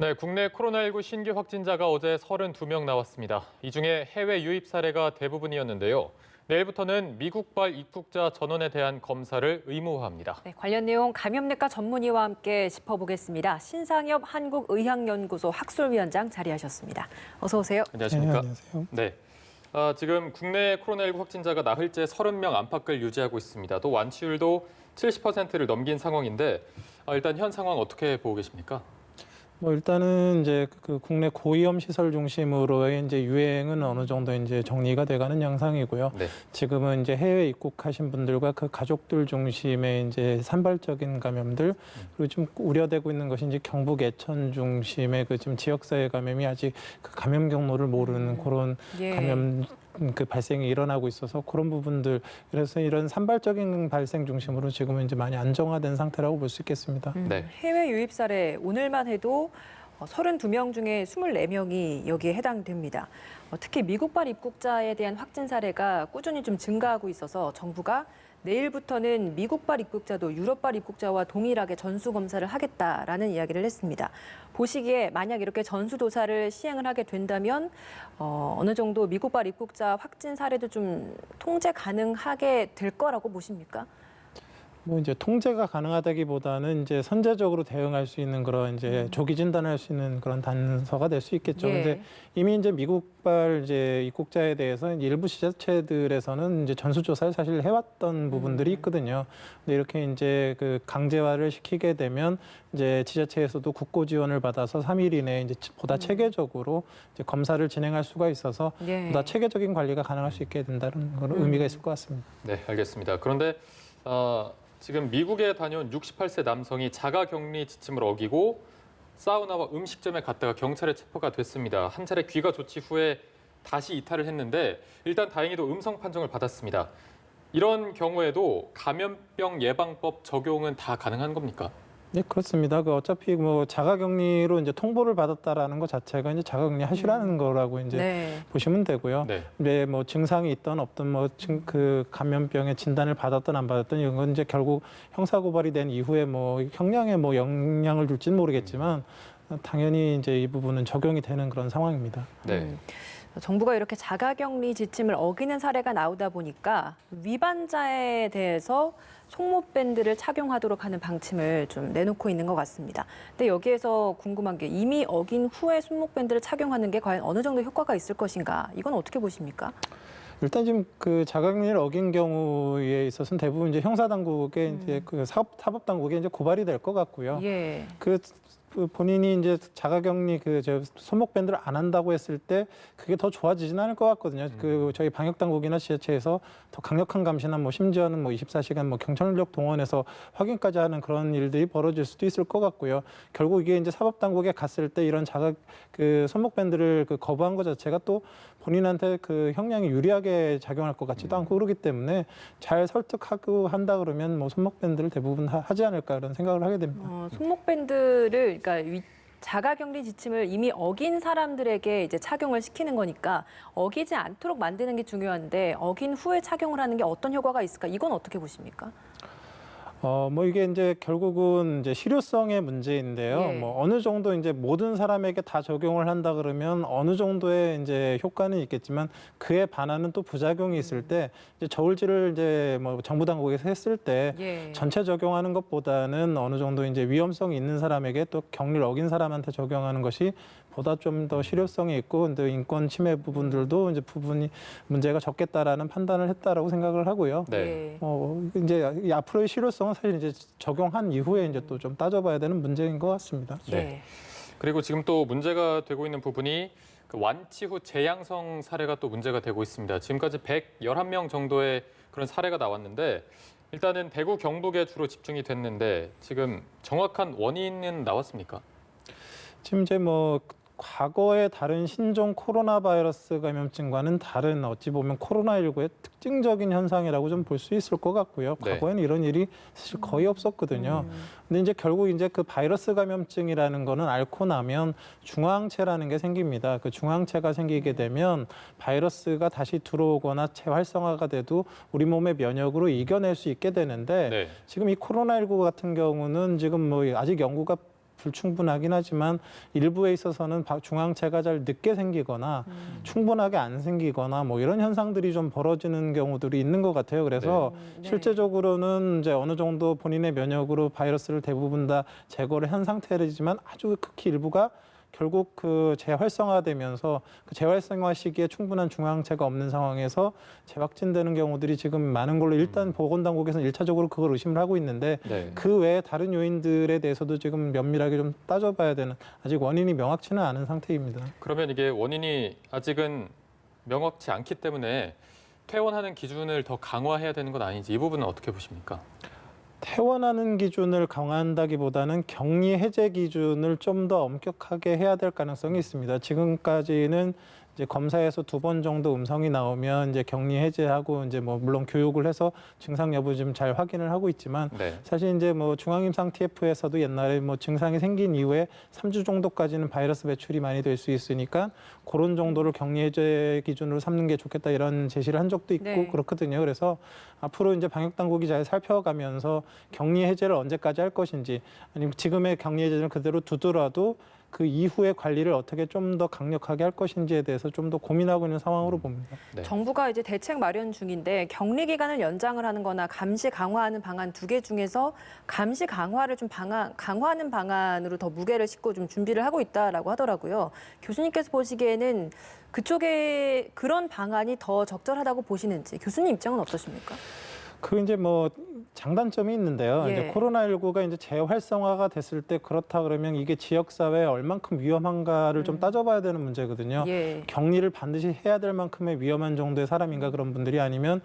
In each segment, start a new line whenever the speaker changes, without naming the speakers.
네, 국내 코로나19 신규 확진자가 어제 32명 나왔습니다. 이 중에 해외 유입 사례가 대부분이었는데요. 내일부터는 미국발 입국자 전원에 대한 검사를 의무화합니다.
네, 관련 내용 감염내과 전문의와 함께 짚어보겠습니다. 신상엽 한국의학연구소 학술위원장 자리하셨습니다. 어서 오세요.
안녕하십니까?
네, 안녕하세요.
네. 지금 국내 코로나19 확진자가 나흘째 30명 안팎을 유지하고 있습니다. 또 완치율도 70%를 넘긴 상황인데 일단 현 상황 어떻게 보고 계십니까?
일단은 이제 그 국내 고위험 시설 중심으로의 이제 유행은 어느 정도 이제 정리가 돼가는 양상이고요.
네.
지금은 이제 해외 입국하신 분들과 그 가족들 중심의 이제 산발적인 감염들, 그리고 좀 우려되고 있는 것이 이제 경북 예천 중심의 그 지금 지역사회 감염이 아직 그 감염 경로를 모르는 그런
예.
감염 그 발생이 일어나고 있어서 그런 부분들, 그래서 이런 산발적인 발생 중심으로 지금은 이제 많이 안정화된 상태라고 볼 수 있겠습니다.
네.
해외 유입 사례 오늘만 해도 32명 중에 24명이 여기에 해당됩니다. 특히 미국발 입국자에 대한 확진 사례가 꾸준히 좀 증가하고 있어서 정부가 내일부터는 미국발 입국자도 유럽발 입국자와 동일하게 전수검사를 하겠다라는 이야기를 했습니다. 보시기에 만약 이렇게 전수조사를 시행을 하게 된다면 어느 정도 미국발 입국자 확진 사례도 좀 통제 가능하게 될 거라고 보십니까?
이제 통제가 가능하다기보다는 이제 선제적으로 대응할 수 있는 그런 이제 조기 진단할 수 있는 그런 단서가 될 수 있겠죠.
예.
근데 이미 이제 미국발 이제 입국자에 대해서 일부 지자체들에서는 이제 전수조사를 사실 해왔던 부분들이 있거든요. 근데 이렇게 이제 그 강제화를 시키게 되면 이제 지자체에서도 국고 지원을 받아서 3일 이내에 이제 보다 체계적으로 이제 검사를 진행할 수가 있어서
예.
보다 체계적인 관리가 가능할 수 있게 된다는 그런 의미가 있을 것 같습니다.
네, 알겠습니다. 그런데 지금 미국에 다녀온 68세 남성이 자가격리 지침을 어기고 사우나와 음식점에 갔다가 경찰에 체포가 됐습니다. 한 차례 귀가 조치 후에 다시 이탈을 했는데 일단 다행히도 음성 판정을 받았습니다. 이런 경우에도 감염병 예방법 적용은 다 가능한 겁니까?
네, 그렇습니다. 그 어차피 뭐 자가격리로 이제 통보를 받았다라는 것 자체가 이제 자가격리 하시라는 거라고 이제
네.
보시면 되고요.
네.
네, 뭐 증상이 있던 없던 그 감염병의 진단을 받았던 안 받았던 이런 건 이제 결국 형사고발이 된 이후에 뭐 형량에 뭐 영향을 줄지는 모르겠지만 당연히 이제 이 부분은 적용이 되는 그런 상황입니다.
네.
정부가 이렇게 자가격리 지침을 어기는 사례가 나오다 보니까 위반자에 대해서 손목밴드를 착용하도록 하는 방침을 좀 내놓고 있는 것 같습니다. 근데 여기에서 궁금한 게 이미 어긴 후에 손목밴드를 착용하는 게 과연 어느 정도 효과가 있을 것인가? 이건 어떻게 보십니까?
일단 지금 그 자가격리를 어긴 경우에 있어서는 대부분 이제 형사당국에 이제 그 사법당국에 이제 고발이 될 것 같고요.
예.
그 본인이 이제 자가격리 손목밴드를 안 한다고 했을 때 그게 더 좋아지진 않을 것 같거든요. 그 저희 방역당국이나 지자체에서 더 강력한 감시나 뭐 심지어는 뭐 24시간 뭐 경찰력 동원해서 확인까지 하는 그런 일들이 벌어질 수도 있을 것 같고요. 결국 이게 이제 사법당국에 갔을 때 이런 그 손목밴드를 그 거부한 것 자체가 또 본인한테 그 형량이 유리하게 작용할 것 같지도 않고 그러기 때문에 잘 설득하고 한다 그러면 뭐 손목밴드를 대부분 하지 않을까 이런 생각을 하게 됩니다.
손목밴드를 그러니까 자가격리 지침을 이미 어긴 사람들에게 이제 착용을 시키는 거니까 어기지 않도록 만드는 게 중요한데 어긴 후에 착용을 하는 게 어떤 효과가 있을까? 이건 어떻게 보십니까?
뭐 이게 이제 결국은 이제 실효성의 문제인데요.
예.
뭐 어느 정도 이제 모든 사람에게 다 적용을 한다 그러면 어느 정도의 이제 효과는 있겠지만 그에 반하는 또 부작용이 있을 때 이제 저울질을 이제 뭐 정부 당국에서 했을 때
예.
전체 적용하는 것보다는 어느 정도 이제 위험성이 있는 사람에게 또 격리를 어긴 사람한테 적용하는 것이 보다 좀 더 실효성이 있고 근데 인권 침해 부분들도 이제 부분이 문제가 적겠다라는 판단을 했다라고 생각을 하고요.
네.
이제 이 앞으로의 실효성은 사실 이제 적용한 이후에 이제 또 좀 따져봐야 되는 문제인 것 같습니다.
네.
예.
그리고 지금 또 문제가 되고 있는 부분이 그 완치 후 재양성 사례가 또 문제가 되고 있습니다. 지금까지 111명 정도의 그런 사례가 나왔는데 일단은 대구 경북에 주로 집중이 됐는데 지금 정확한 원인은 나왔습니까?
지금 이제 뭐 과거의 다른 신종 코로나 바이러스 감염증과는 다른 어찌 보면 코로나19의 특징적인 현상이라고 좀 볼 수 있을 것 같고요.
네.
과거에는 이런 일이 사실 거의 없었거든요. 근데 이제 결국 이제 그 바이러스 감염증이라는 거는 앓고 나면 중화항체라는 게 생깁니다. 그 중화항체가 생기게 되면 바이러스가 다시 들어오거나 재활성화가 돼도 우리 몸의 면역으로 이겨낼 수 있게 되는데
네.
지금 이 코로나19 같은 경우는 지금 뭐 아직 연구가 불충분하긴 하지만 일부에 있어서는 중앙체가 잘 늦게 생기거나 충분하게 안 생기거나 뭐 이런 현상들이 좀 벌어지는 경우들이 있는 것 같아요. 그래서
네.
실제적으로는 이제 어느 정도 본인의 면역으로 바이러스를 대부분 다 제거를 한 상태이지만 아주 극히 일부가 결국 그 재활성화되면서 그 재활성화 시기에 충분한 중앙체가 없는 상황에서 재확진되는 경우들이 지금 많은 걸로 일단 보건당국에서는 일차적으로 그걸 의심을 하고 있는데
네.
그 외에 다른 요인들에 대해서도 지금 면밀하게 좀 따져봐야 되는 아직 원인이 명확치는 않은 상태입니다.
그러면 이게 원인이 아직은 명확치 않기 때문에 퇴원하는 기준을 더 강화해야 되는 건 아닌지 이 부분은 어떻게 보십니까?
퇴원하는 기준을 강화한다기보다는 격리 해제 기준을 좀 더 엄격하게 해야 될 가능성이 있습니다. 지금까지는 이제 검사에서 2번 정도 음성이 나오면 이제 격리 해제하고 이제 뭐 물론 교육을 해서 증상 여부 좀 잘 확인을 하고 있지만
네.
사실 이제 뭐 중앙임상 TF에서도 옛날에 뭐 증상이 생긴 이후에 3주 정도까지는 바이러스 배출이 많이 될 수 있으니까 그런 정도를 격리 해제 기준으로 삼는 게 좋겠다 이런 제시를 한 적도 있고
네.
그렇거든요. 그래서 앞으로 이제 방역 당국이 잘 살펴가면서 격리 해제를 언제까지 할 것인지 아니면 지금의 격리 해제를 그대로 두더라도 그 이후의 관리를 어떻게 좀 더 강력하게 할 것인지에 대해서 좀 더 고민하고 있는 상황으로 봅니다.
네.
정부가 이제 대책 마련 중인데 격리 기간을 연장을 하는 거나 감시 강화하는 방안 2개 중에서 감시 강화를 좀 강화하는 방안으로 더 무게를 싣고 좀 준비를 하고 있다라고 하더라고요. 교수님께서 보시기에는 그쪽에 그런 방안이 더 적절하다고 보시는지 교수님 입장은 어떠십니까?
그 이제 뭐 장단점이 있는데요.
예.
이제 코로나19가 이제 재활성화가 됐을 때 그렇다 그러면 이게 지역 사회에 얼만큼 위험한가를 좀 따져봐야 되는 문제거든요.
예.
격리를 반드시 해야 될 만큼의 위험한 정도의 사람인가 그런 분들이 아니면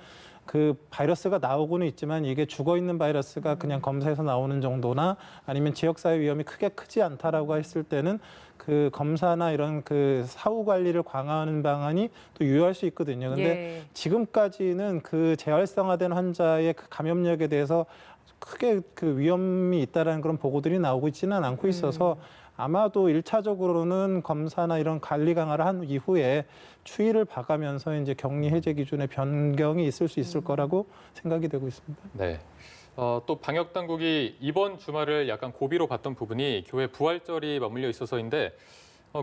그 바이러스가 나오고는 있지만 이게 죽어 있는 바이러스가 그냥 검사에서 나오는 정도나 아니면 지역 사회 위험이 크지 않다라고 했을 때는 그 검사나 이런 그 사후 관리를 강화하는 방안이 또 유효할 수 있거든요. 근데
예.
지금까지는 그 재활성화된 환자의 그 감염력에 대해서 크게 그 위험이 있다라는 그런 보고들이 나오고 있지는 않고 있어서 아마도 1차적으로는 검사나 이런 관리 강화를 한 이후에 추이를 봐가면서 이제 격리 해제 기준의 변경이 있을 수 있을 거라고 생각이 되고 있습니다.
네. 또 방역 당국이 이번 주말을 약간 고비로 봤던 부분이 교회 부활절이 맞물려 있어서인데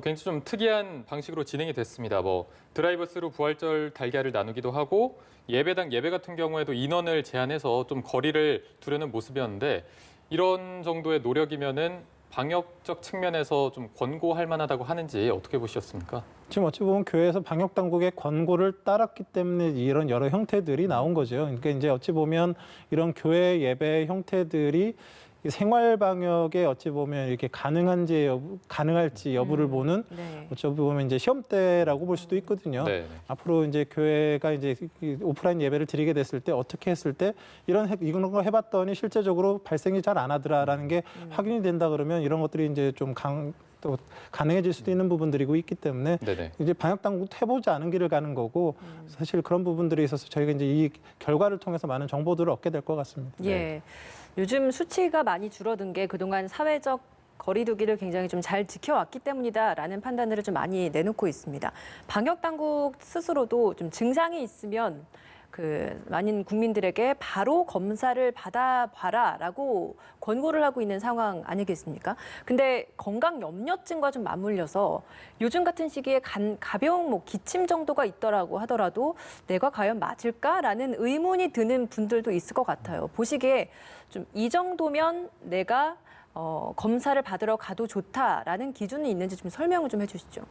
굉장히 좀 특이한 방식으로 진행이 됐습니다. 뭐 드라이브스루 부활절 달걀을 나누기도 하고 예배당 예배 같은 경우에도 인원을 제한해서 좀 거리를 두려는 모습이었는데 이런 정도의 노력이면은 방역적 측면에서 좀 권고할 만하다고 하는지 어떻게 보셨습니까?
지금 어찌 보면 교회에서 방역 당국의 권고를 따랐기 때문에 이런 여러 형태들이 나온 거죠. 그러니까 이제 어찌 보면 이런 교회 예배 형태들이 생활 방역에 어찌 보면 이렇게 가능할지 여부를 보는
네.
어찌 보면 이제 시험대라고 볼 수도 있거든요.
네.
앞으로 이제 교회가 이제 오프라인 예배를 드리게 됐을 때 어떻게 했을 때 이런 거 해봤더니 실제적으로 발생이 잘 안 하더라라는 게 확인이 된다 그러면 이런 것들이 이제 좀 또 가능해질 수도 있는 부분들이고 있기 때문에
네네.
이제 방역 당국도 해보지 않은 길을 가는 거고 사실 그런 부분들에 있어서 저희가 이제 이 결과를 통해서 많은 정보들을 얻게 될 것 같습니다.
예. 요즘 수치가 많이 줄어든 게 그동안 사회적 거리두기를 굉장히 좀 잘 지켜왔기 때문이다라는 판단을 좀 많이 내놓고 있습니다. 방역 당국 스스로도 좀 증상이 있으면 그 많은 국민들에게 바로 검사를 받아봐라라고 권고를 하고 있는 상황 아니겠습니까? 근데 건강 염려증과 좀 맞물려서 요즘 같은 시기에 가벼운 뭐 기침 정도가 있더라고 하더라도 내가 과연 맞을까라는 의문이 드는 분들도 있을 것 같아요. 보시기에 좀 이 정도면 내가 검사를 받으러 가도 좋다라는 기준이 있는지 좀 설명을 좀 해주시죠.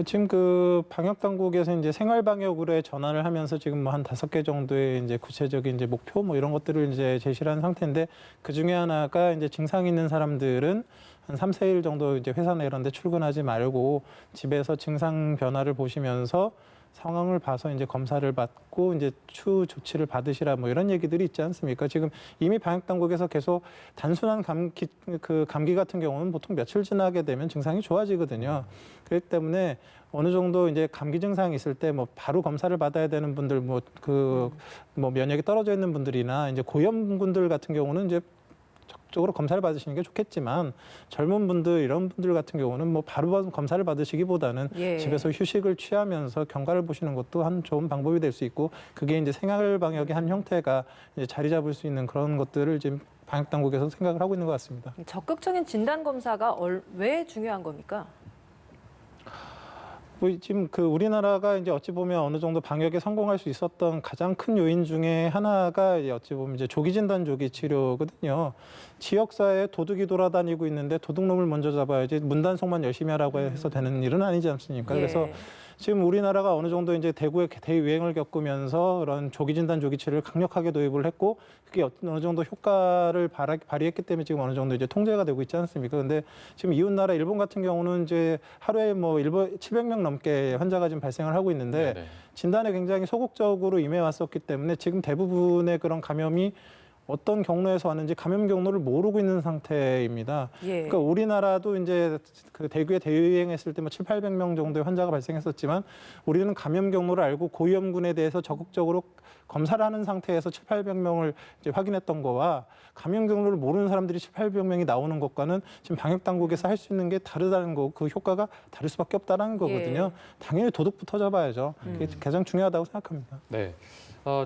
지금 그 방역 당국에서 이제 생활 방역으로의 전환을 하면서 지금 뭐 한 5개 정도의 이제 구체적인 이제 목표 뭐 이런 것들을 이제 제시를 한 상태인데 그 중에 하나가 이제 증상 있는 사람들은 한 3, 4일 정도 이제 회사나 이런 데 출근하지 말고 집에서 증상 변화를 보시면서 상황을 봐서 이제 검사를 받고 이제 추후 조치를 받으시라 뭐 이런 얘기들이 있지 않습니까? 지금 이미 방역 당국에서 계속 단순한 감기 같은 경우는 보통 며칠 지나게 되면 증상이 좋아지거든요. 그렇기 때문에 어느 정도 이제 감기 증상이 있을 때 뭐 바로 검사를 받아야 되는 분들 뭐 면역이 떨어져 있는 분들이나 이제 고위험군들 같은 경우는 이제 적극적으로 검사를 받으시는 게 좋겠지만 젊은 분들 이런 분들 같은 경우는 뭐 바로 검사를 받으시기보다는
예.
집에서 휴식을 취하면서 경과를 보시는 것도 한 좋은 방법이 될 수 있고 그게 이제 생활 방역의 한 형태가 이제 자리 잡을 수 있는 그런 것들을 지금 방역 당국에서 생각을 하고 있는 것 같습니다.
적극적인 진단 검사가 왜 중요한 겁니까?
뭐 지금 그 우리나라가 이제 어찌 보면 어느 정도 방역에 성공할 수 있었던 가장 큰 요인 중에 하나가 어찌 보면 이제 조기 진단 조기 치료거든요. 지역사회에 도둑이 돌아다니고 있는데 도둑놈을 먼저 잡아야지 문단속만 열심히 하라고 해서 되는 일은 아니지 않습니까?
예.
그래서 지금 우리나라가 어느 정도 이제 대구의 대유행을 겪으면서 그런 조기 진단 조기 치료를 강력하게 도입을 했고 그게 어느 정도 효과를 발휘했기 때문에 지금 어느 정도 이제 통제가 되고 있지 않습니까? 근데 지금 이웃 나라 일본 같은 경우는 이제 하루에 뭐 700명 넘게 환자가 지금 발생을 하고 있는데
네네.
진단에 굉장히 소극적으로 임해 왔었기 때문에 지금 대부분의 그런 감염이 어떤 경로에서 왔는지 감염 경로를 모르고 있는 상태입니다.
예.
그러니까 우리나라도 이제 그 대구에 대유행했을 때 뭐 700~800명 정도의 환자가 발생했었지만 우리는 감염 경로를 알고 고위험군에 대해서 적극적으로 검사를 하는 상태에서 700~800명을 이제 확인했던 거와 감염 경로를 모르는 사람들이 700~800명이 나오는 것과는 지금 방역 당국에서 할 수 있는 게 다르다는 거, 그 효과가 다를 수밖에 없다는 거거든요. 당연히 도둑부터 잡아야죠. 그게 가장 중요하다고 생각합니다.
네.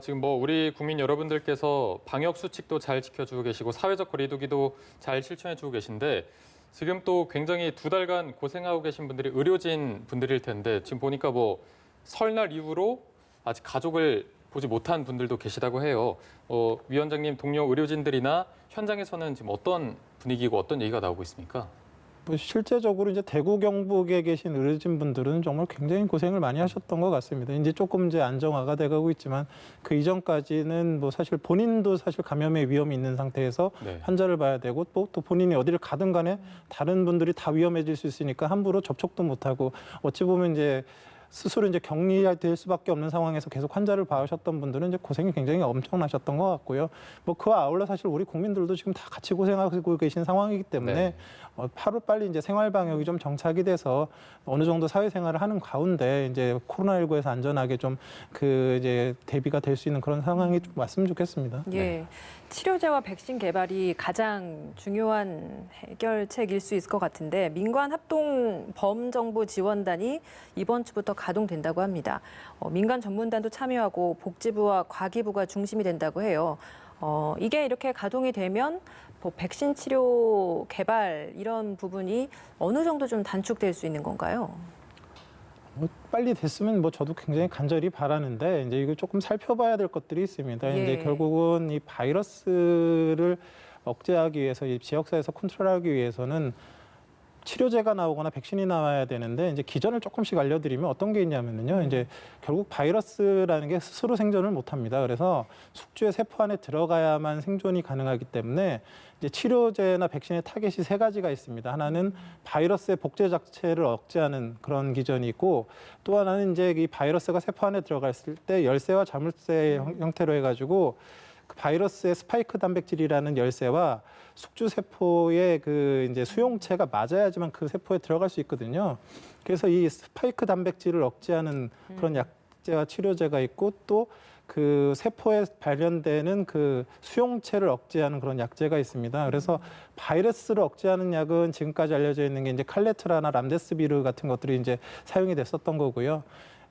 지금 뭐 우리 국민 여러분들께서 방역 수칙도 잘 지켜주고 계시고 사회적 거리두기도 잘 실천해주고 계신데 지금 또 굉장히 2달간 고생하고 계신 분들이 의료진 분들일 텐데 지금 보니까 뭐 설날 이후로 아직 가족을 보지 못한 분들도 계시다고 해요. 위원장님 동료 의료진들이나 현장에서는 지금 어떤 분위기고 어떤 얘기가 나오고 있습니까?
뭐 실제적으로 이제 대구 경북에 계신 의료진 분들은 정말 굉장히 고생을 많이 하셨던 것 같습니다. 이제 조금 이제 안정화가 돼가고 있지만 그 이전까지는 뭐 사실 본인도 사실 감염의 위험이 있는 상태에서
네.
환자를 봐야 되고 또 본인이 어디를 가든 간에 다른 분들이 다 위험해질 수 있으니까 함부로 접촉도 못하고 어찌 보면 이제 스스로 이제 격리될 수밖에 없는 상황에서 계속 환자를 봐오셨던 분들은 이제 고생이 굉장히 엄청나셨던 것 같고요. 뭐 그와 아울러 사실 우리 국민들도 지금 다 같이 고생하고 계신 상황이기 때문에
네.
하루빨리 이제 생활 방역이 좀 정착이 돼서 어느 정도 사회생활을 하는 가운데 이제 코로나19에서 안전하게 좀 그 이제 대비가 될 수 있는 그런 상황이 좀 왔으면 좋겠습니다.
예. 치료제와 백신 개발이 가장 중요한 해결책일 수 있을 것 같은데 민관 합동 범정부 지원단이 이번 주부터 가동된다고 합니다. 민간 전문단도 참여하고 복지부와 과기부가 중심이 된다고 해요. 이게 이렇게 가동이 되면 뭐 백신 치료 개발 이런 부분이 어느 정도 좀 단축될 수 있는 건가요?
뭐 빨리 됐으면 뭐 저도 굉장히 간절히 바라는데 이제 이거 조금 살펴봐야 될 것들이 있습니다.
예.
이제 결국은 이 바이러스를 억제하기 위해서 이 지역사회에서 컨트롤하기 위해서는 치료제가 나오거나 백신이 나와야 되는데 이제 기전을 조금씩 알려드리면 어떤 게 있냐면요. 이제 결국 바이러스라는 게 스스로 생존을 못합니다. 그래서 숙주의 세포 안에 들어가야만 생존이 가능하기 때문에 이제 치료제나 백신의 타겟이 3가지가 있습니다. 하나는 바이러스의 복제 자체를 억제하는 그런 기전이 있고 또 하나는 이제 이 바이러스가 세포 안에 들어갔을 때 열쇠와 자물쇠 형태로 해가지고 그 바이러스의 스파이크 단백질이라는 열쇠와 숙주 세포의 그 이제 수용체가 맞아야지만 그 세포에 들어갈 수 있거든요. 그래서 이 스파이크 단백질을 억제하는 그런 약제와 치료제가 있고 또 그 세포에 발현되는 그 수용체를 억제하는 그런 약제가 있습니다. 그래서 바이러스를 억제하는 약은 지금까지 알려져 있는 게 이제 칼레트라나 람데스비르 같은 것들이 이제 사용이 됐었던 거고요.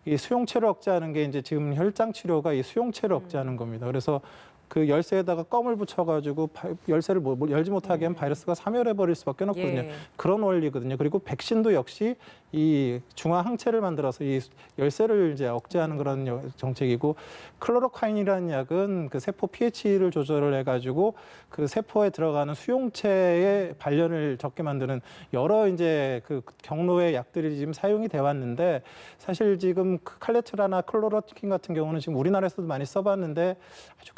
이 수용체를 억제하는 게 이제 지금 혈장 치료가 이 수용체를 억제하는 겁니다. 그래서 그 열쇠에다가 껌을 붙여가지고 열쇠를 열지 못하게 하면 바이러스가 사멸해버릴 수밖에 없거든요.
예.
그런 원리거든요. 그리고 백신도 역시 이 중화 항체를 만들어서 이 열쇠를 이제 억제하는 그런 정책이고 클로로카인이라는 약은 그 세포 pH를 조절을 해가지고 그 세포에 들어가는 수용체의 발련을 적게 만드는 여러 이제 그 경로의 약들이 지금 사용이 돼 왔는데 사실 지금 칼레트라나 클로로킨 같은 경우는 지금 우리나라에서도 많이 써봤는데 아주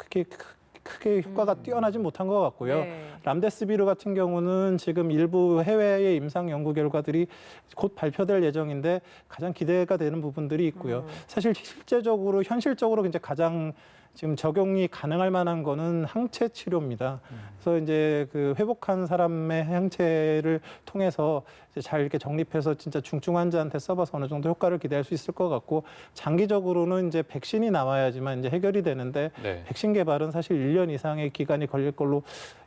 크게 효과가 뛰어나지 못한 것 같고요.
네.
람데스비르 같은 경우는 지금 일부 해외의 임상 연구 결과들이 곧 발표될 예정인데 가장 기대가 되는 부분들이 있고요. 사실 실제적으로 현실적으로 이제 가장 지금 적용이 가능할 만한 거는 항체 치료입니다. 그래서 이제 그 회복한 사람의 항체를 통해서 이제 잘 이렇게 정립해서 진짜 중증 환자한테 써봐서 어느 정도 효과를 기대할 수 있을 것 같고 장기적으로는 이제 백신이 나와야지만 이제 해결이 되는데
네.
백신 개발은 사실 1년 이상의 기간이 걸릴 걸로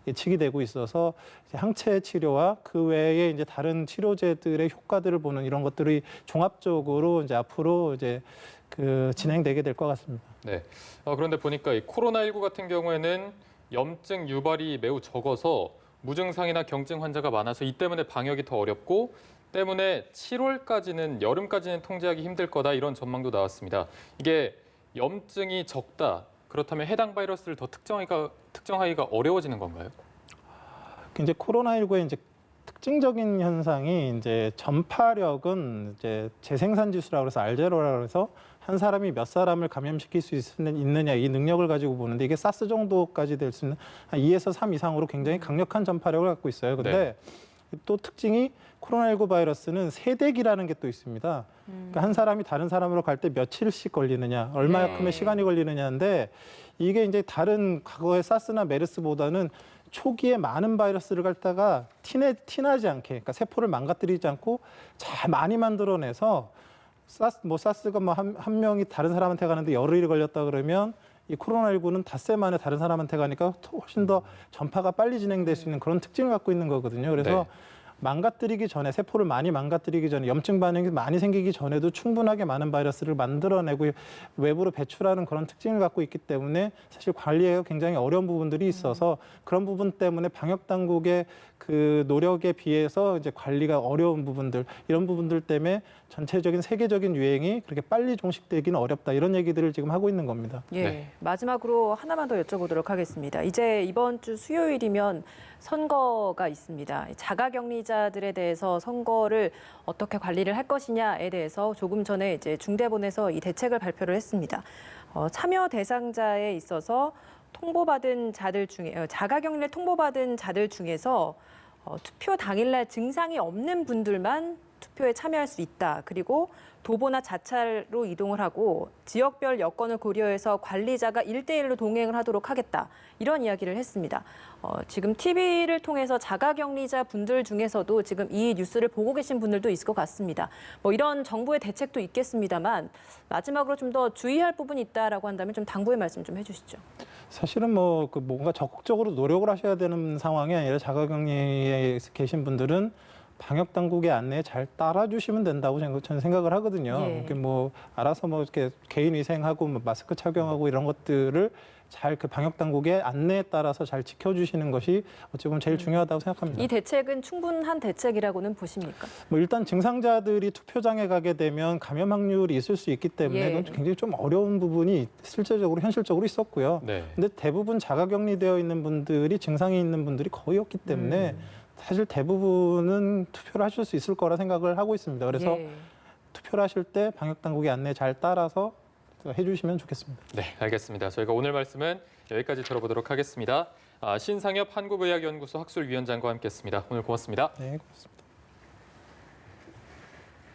예측이 되고 있어서 이제 항체 치료와 그 외에 이제 다른 치료제들의 효과들을 보는 이런 것들이 종합적으로 이제 앞으로 이제 진행되게 될 것 같습니다.
네. 그런데 보니까 이 코로나19 같은 경우에는 염증 유발이 매우 적어서 무증상이나 경증 환자가 많아서 이 때문에 방역이 더 어렵고 때문에 7월까지는 여름까지는 통제하기 힘들 거다 이런 전망도 나왔습니다. 이게 염증이 적다. 그렇다면 해당 바이러스를 더 특정하기가 어려워지는 건가요?
이제 코로나19의 이제 특징적인 현상이 이제 전파력은 이제 재생산 지수라고 해서 R0라고 해서 한 사람이 몇 사람을 감염시킬 수 있느냐 이 능력을 가지고 보는데 이게 사스 정도까지 될 수 있는 한 2에서 3 이상으로 굉장히 강력한 전파력을 갖고 있어요. 근데 또 특징이 코로나19 바이러스는 세대기라는 게 또 있습니다. 그러니까 한 사람이 다른 사람으로 갈 때 며칠씩 걸리느냐, 얼마큼의 시간이 걸리느냐인데 이게 이제 다른 과거의 사스나 메르스보다는 초기에 많은 바이러스를 갖다가 티나지 않게, 그러니까 세포를 망가뜨리지 않고 잘 많이 만들어내서 사스가 한 명이 다른 사람한테 가는데 열흘이 걸렸다 그러면 이 코로나19는 닷새 만에 다른 사람한테 가니까 훨씬 더 전파가 빨리 진행될 수 있는 그런 특징을 갖고 있는 거거든요. 그래서 망가뜨리기 전에 세포를 많이 망가뜨리기 전에 염증 반응이 많이 생기기 전에도 충분하게 많은 바이러스를 만들어내고 외부로 배출하는 그런 특징을 갖고 있기 때문에 사실 관리가 굉장히 어려운 부분들이 있어서 그런 부분 때문에 방역 당국의 그 노력에 비해서 이제 관리가 어려운 부분들 이런 부분들 때문에 전체적인 세계적인 유행이 그렇게 빨리 종식되기는 어렵다 이런 얘기들을 지금 하고 있는 겁니다.
예, 마지막으로 하나만 더 여쭤보도록 하겠습니다. 이제 이번 주 수요일이면 선거가 있습니다. 자가격리자들에 대해서 선거를 어떻게 관리를 할 것이냐에 대해서 조금 전에 이제 중대본에서 이 대책을 발표를 했습니다. 참여 대상자에 있어서 통보받은 자들 중에 자가격리를 통보받은 자들 중에서 투표 당일날 증상이 없는 분들만 투표에 참여할 수 있다. 그리고 도보나 자차로 이동을 하고 지역별 여건을 고려해서 관리자가 1대1로 동행을 하도록 하겠다. 이런 이야기를 했습니다. 지금 TV를 통해서 자가격리자 분들 중에서도 지금 이 뉴스를 보고 계신 분들도 있을 것 같습니다. 뭐 이런 정부의 대책도 있겠습니다만 마지막으로 좀 더 주의할 부분이 있다라고 한다면 좀 당부의 말씀 좀 해주시죠.
사실은 뭔가 적극적으로 노력을 하셔야 되는 상황이 아니라 자가격리에 계신 분들은 방역 당국의 안내에 잘 따라주시면 된다고 저는 생각을 하거든요.
예.
알아서 이렇게 개인 위생하고 마스크 착용하고 이런 것들을 잘 그 방역 당국의 안내에 따라서 잘 지켜주시는 것이 어찌 보면 제일 중요하다고 생각합니다.
이 대책은 충분한 대책이라고는 보십니까?
일단 증상자들이 투표장에 가게 되면 감염 확률이 있을 수 있기 때문에 그건 굉장히 좀 어려운 부분이 실제적으로 현실적으로 있었고요. 근데 대부분 자가격리되어 있는 분들이 증상이 있는 분들이 거의 없기 때문에 사실 대부분은 투표를 하실 수 있을 거라 생각을 하고 있습니다. 그래서 투표를 하실 때 방역 당국의 안내 잘 따라서 해주시면 좋겠습니다.
네, 알겠습니다. 저희가 오늘 말씀은 여기까지 들어보도록 하겠습니다. 신상엽 한국의학연구소 학술위원장과 함께했습니다. 오늘 고맙습니다.
네, 고맙습니다.